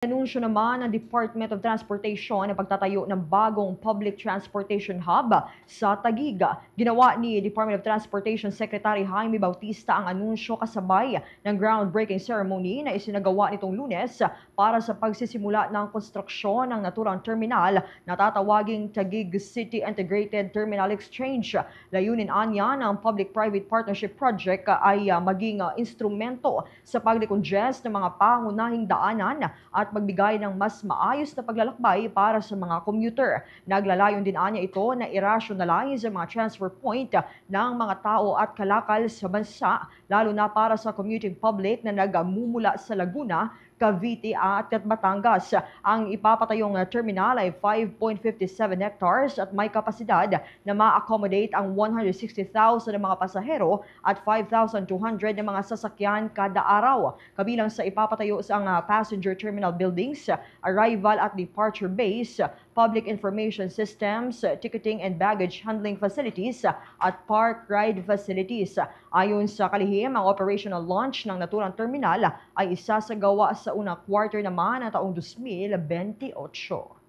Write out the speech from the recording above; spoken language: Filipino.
Anunsyo naman ng Department of Transportation ang pagtatayo ng bagong public transportation hub sa Taguig. Ginawa ni Department of Transportation Secretary Jaime Bautista ang anunsyo kasabay ng groundbreaking ceremony na isinagawa nitong Lunes para sa pagsisimula ng konstruksyon ng naturang terminal na tatawaging Taguig City Integrated Terminal Exchange. Layunin anya ng Public-Private Partnership Project ay maging instrumento sa pag-decongest ng mga pangunahing daanan at magbigay ng mas maayos na paglalakbay para sa mga commuter. Naglalayon din anya ito na i-rationalize ang mga transfer point ng mga tao at kalakal sa bansa, lalo na para sa commuting public na nagmumula sa Laguna, Cavite at Batangas. Ang ipapatayong terminal ay 5.57 hectares at may kapasidad na ma-accommodate ang 160,000 na mga pasahero at 5,200 na mga sasakyan kada araw. Kabilang sa ipapatayo sa passenger terminal buildings, arrival at departure base, public information systems, ticketing and baggage handling facilities at park ride facilities. Ayon sa kalihim, ang operational launch ng naturang terminal ay isasagawa sa unang quarter naman ng taong 2028.